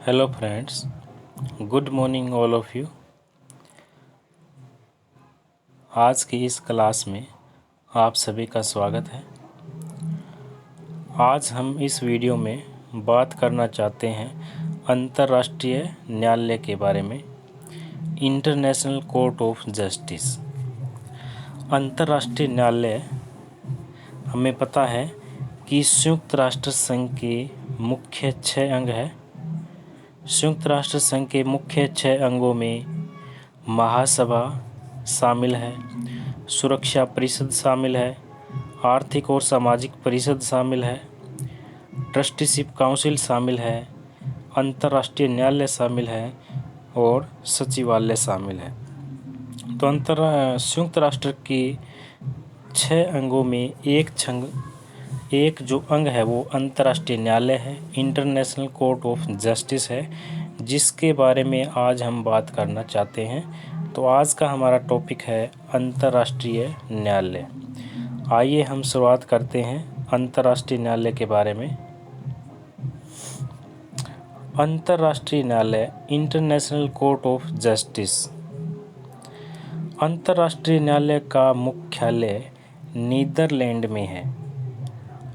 Hello friends, good morning all of you. आज की इस क्लास में आप सभी का स्वागत है। आज हम इस वीडियो में बात करना चाहते हैं अंतर्राष्ट्रीय न्यायालय के बारे में, इंटरनेशनल कोर्ट ऑफ जस्टिस। अंतर्राष्ट्रीय न्यायालय हमें पता है कि संयुक्त राष्ट्र संघ के मुख्य 6 अंग हैं। संयुक्त राष्ट्र संघ के मुख्य 6 अंगों में महासभा शामिल है, सुरक्षा परिषद शामिल है, आर्थिक और सामाजिक परिषद शामिल है, ट्रस्टीशिप काउंसिल शामिल है, अंतर्राष्ट्रीय न्यायालय शामिल है और सचिवालय शामिल है। तो संयुक्त राष्ट्र के 6 अंगों में एक जो अंग है वो अंतर्राष्ट्रीय न्यायालय है, इंटरनेशनल कोर्ट ऑफ जस्टिस है, जिसके बारे में आज हम बात करना चाहते हैं। तो आज का हमारा टॉपिक है अंतर्राष्ट्रीय न्यायालय। आइए हम शुरुआत करते हैं अंतर्राष्ट्रीय न्यायालय के बारे में। अंतर्राष्ट्रीय न्यायालय, इंटरनेशनल कोर्ट ऑफ जस्टिस। अंतर्राष्ट्रीय न्यायालय का मुख्यालय नीदरलैंड में है।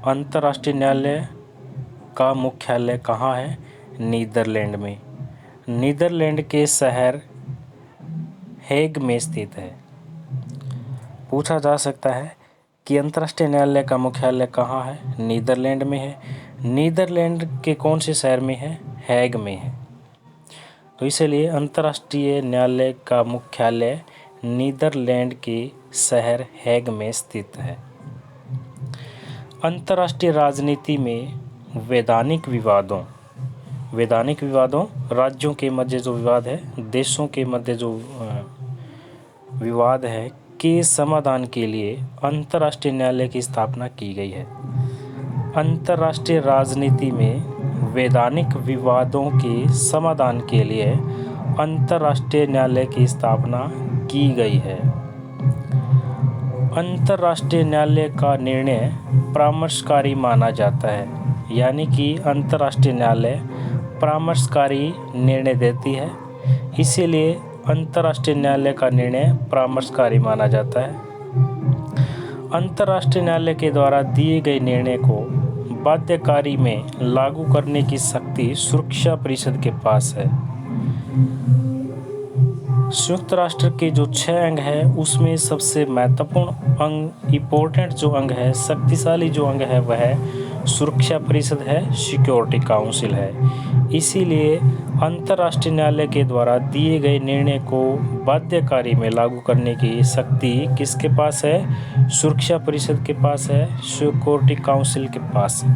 अंतर्राष्ट्रीय न्यायालय का मुख्यालय कहाँ है? नीदरलैंड में। नीदरलैंड के शहर हेग में स्थित है। पूछा जा सकता है कि अंतर्राष्ट्रीय न्यायालय का मुख्यालय कहाँ है? नीदरलैंड में है। नीदरलैंड के कौन से शहर में है? हेग में है। तो इसलिए अंतर्राष्ट्रीय न्यायालय का मुख्यालय नीदरलैंड के शहर हेग में स्थित है। अंतर्राष्ट्रीय राजनीति में वैधानिक विवादों, राज्यों के मध्य जो विवाद है, देशों के मध्य जो विवाद है के समाधान के लिए अंतर्राष्ट्रीय न्यायालय की स्थापना की गई है। अंतर्राष्ट्रीय राजनीति में वैधानिक विवादों के समाधान के लिए अंतर्राष्ट्रीय न्यायालय की स्थापना की गई है। अंतर्राष्ट्रीय न्यायालय का निर्णय परामर्शकारी माना जाता है, यानी कि अंतर्राष्ट्रीय न्यायालय परामर्शकारी निर्णय देती है, इसीलिए अंतर्राष्ट्रीय न्यायालय का निर्णय परामर्शकारी माना जाता है। अंतर्राष्ट्रीय न्यायालय के द्वारा दिए गए निर्णय को बाध्यकारी में लागू करने की शक्ति सुरक्षा परिषद के पास है। संयुक्त राष्ट्र के जो 6 अंग है उसमें सबसे महत्वपूर्ण अंग, इम्पोर्टेंट जो अंग है, शक्तिशाली जो अंग है वह सुरक्षा परिषद है, सिक्योरिटी काउंसिल है। इसीलिए अंतर्राष्ट्रीय न्यायालय के द्वारा दिए गए निर्णय को बाध्यकारी में लागू करने की शक्ति किसके पास है? सुरक्षा परिषद के पास है, सिक्योरिटी काउंसिल के पास है।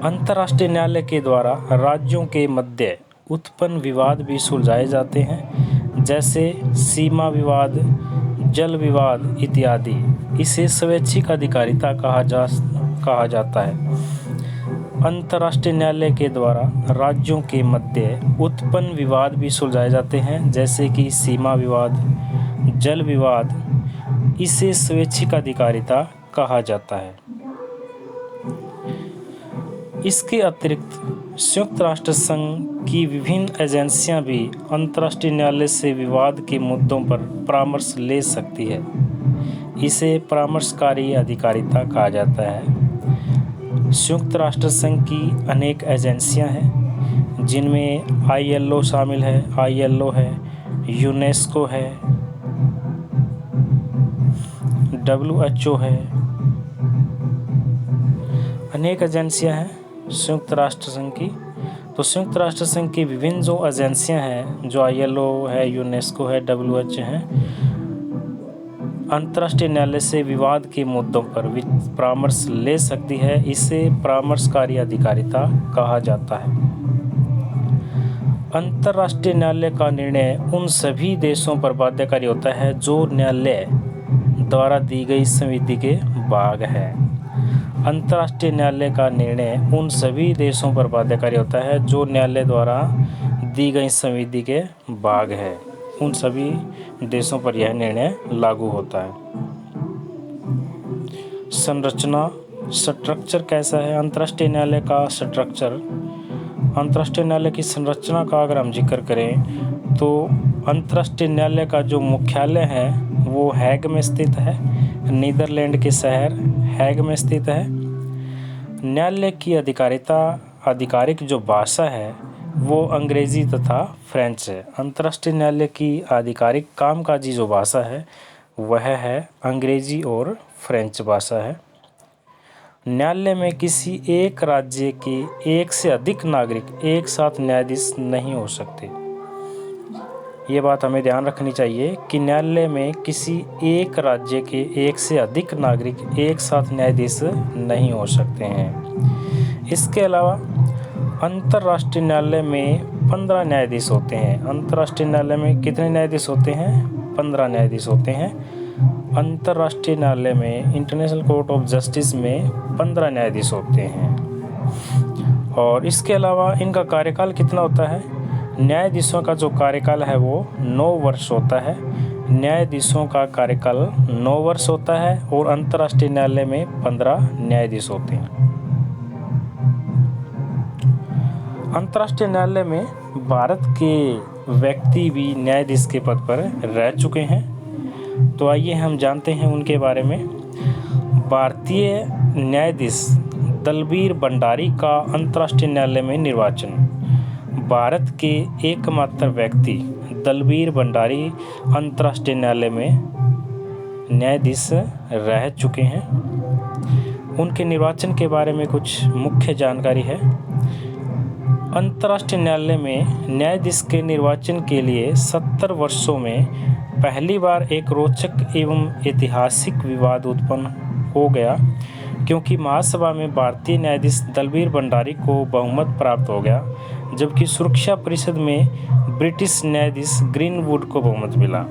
अंतर्राष्ट्रीय न्यायालय के द्वारा राज्यों के मध्य उत्पन्न विवाद भी सुलझाए जाते हैं, जैसे सीमा विवाद, जल विवाद इत्यादि। इसे स्वैच्छिक अधिकारिता कहा जाता है। अंतर्राष्ट्रीय न्यायालय के द्वारा राज्यों के मध्य उत्पन्न विवाद भी सुलझाए जाते हैं, जैसे कि सीमा विवाद, जल विवाद। इसे स्वैच्छिक अधिकारिता कहा जाता है। इसके अतिरिक्त संयुक्त राष्ट्र संघ की विभिन्न एजेंसियां भी अंतर्राष्ट्रीय न्यायालय से विवाद के मुद्दों पर परामर्श ले सकती है। इसे परामर्शकारी अधिकारिता कहा जाता है। संयुक्त राष्ट्र संघ की अनेक एजेंसियां हैं, जिनमें ILO शामिल है, ILO है, यूनेस्को है, WHO है। अनेक एजेंसियां हैं संयुक्त राष्ट्र संघ की। तो संयुक्त राष्ट्र संघ की विभिन्न जो एजेंसियां हैं, जो ILO है, यूनेस्को है, WHO है, अंतर्राष्ट्रीय न्यायालय से विवाद के मुद्दों पर परामर्श ले सकती है। इसे परामर्शकारी अधिकारिता कहा जाता है। अंतर्राष्ट्रीय न्यायालय का निर्णय उन सभी देशों पर बाध्यकारी होता है जो न्यायालय द्वारा दी गई संविधि के भाग है। अंतर्राष्ट्रीय न्यायालय का निर्णय उन सभी देशों पर बाध्यकारी होता है जो न्यायालय द्वारा दी गई संविधि के भाग है। उन सभी देशों पर यह निर्णय लागू होता है। संरचना स्ट्रक्चर कैसा है अंतर्राष्ट्रीय न्यायालय का स्ट्रक्चर। अंतर्राष्ट्रीय न्यायालय की संरचना का अगर हम जिक्र करें तो अंतर्राष्ट्रीय न्यायालय का जो मुख्यालय है वो हैग में स्थित है, नीदरलैंड के शहर हैग में स्थित है। न्यायालय की आधिकारिक जो भाषा है वो अंग्रेज़ी तथा फ्रेंच है। अंतर्राष्ट्रीय न्यायालय की आधिकारिक कामकाजी जो भाषा है वह है अंग्रेज़ी और फ्रेंच भाषा है। न्यायालय में किसी एक राज्य के एक से अधिक नागरिक एक साथ न्यायाधीश नहीं हो सकते। ये बात हमें ध्यान रखनी चाहिए कि न्यायालय में किसी एक राज्य के एक से अधिक नागरिक एक साथ न्यायाधीश नहीं हो सकते हैं। इसके अलावा अंतर्राष्ट्रीय न्यायालय में 15 न्यायाधीश होते हैं। अंतर्राष्ट्रीय न्यायालय में कितने न्यायाधीश होते हैं? 15 न्यायाधीश होते हैं। अंतर्राष्ट्रीय न्यायालय में इंटरनेशनल कोर्ट ऑफ जस्टिस में 15 न्यायाधीश होते हैं। और इसके अलावा इनका कार्यकाल कितना होता है? न्यायाधीशों का जो कार्यकाल है वो 9 वर्ष होता है। न्यायाधीशों का कार्यकाल 9 वर्ष होता है और अंतर्राष्ट्रीय न्यायालय में 15 न्यायाधीश होते हैं। अंतर्राष्ट्रीय न्यायालय में भारत के व्यक्ति भी न्यायाधीश के पद पर रह चुके हैं। तो आइए हम जानते हैं उनके बारे में। भारतीय न्यायाधीश दलबीर भंडारी का अंतर्राष्ट्रीय न्यायालय में निर्वाचन। भारत के एकमात्र व्यक्ति दलबीर भंडारी अंतर्राष्ट्रीय न्यायालय में न्यायाधीश रह चुके हैं। उनके निर्वाचन के बारे में कुछ मुख्य जानकारी है। अंतर्राष्ट्रीय न्यायालय में न्यायाधीश के निर्वाचन के लिए 70 वर्षों में पहली बार एक रोचक एवं ऐतिहासिक विवाद उत्पन्न हो गया, क्योंकि महासभा में भारतीय न्यायाधीश दलबीर भंडारी को बहुमत प्राप्त हो गया, जबकि सुरक्षा परिषद में ब्रिटिश न्यायाधीश ग्रीनवुड को बहुमत मिला।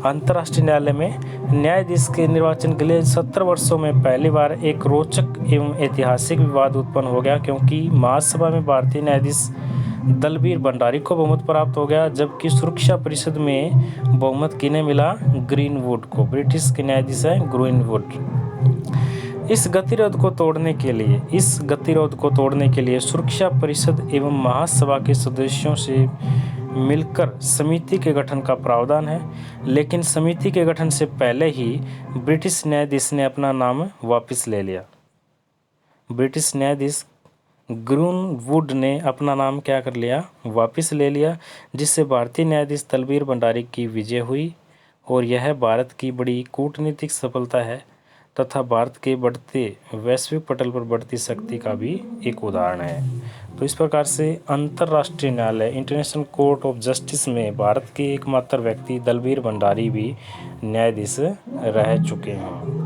अंतर्राष्ट्रीय न्यायालय में न्यायाधीश के निर्वाचन के लिए 70 वर्षों में पहली बार एक रोचक एवं ऐतिहासिक विवाद उत्पन्न हो गया, क्योंकि महासभा में भारतीय न्यायाधीश दलबीर भंडारी को बहुमत प्राप्त हो गया, जबकि सुरक्षा परिषद में बहुमत किन्हें मिला? ग्रीनवुड को। ब्रिटिश के न्यायाधीश हैं ग्रीनवुड। इस गतिरोध को तोड़ने के लिए सुरक्षा परिषद एवं महासभा के सदस्यों से मिलकर समिति के गठन का प्रावधान है, लेकिन समिति के गठन से पहले ही ब्रिटिश न्यायाधीश ने अपना नाम वापस ले लिया। ब्रिटिश न्यायाधीश ग्रीनवुड ने अपना नाम क्या कर लिया? वापस ले लिया, जिससे भारतीय न्यायाधीश दलबीर भंडारी की विजय हुई। और यह भारत की बड़ी कूटनीतिक सफलता है तथा भारत के बढ़ते वैश्विक पटल पर बढ़ती शक्ति का भी एक उदाहरण है। तो इस प्रकार से अंतर्राष्ट्रीय न्यायालय इंटरनेशनल कोर्ट ऑफ जस्टिस में भारत के एकमात्र व्यक्ति दलबीर भंडारी भी न्यायाधीश रह चुके हैं।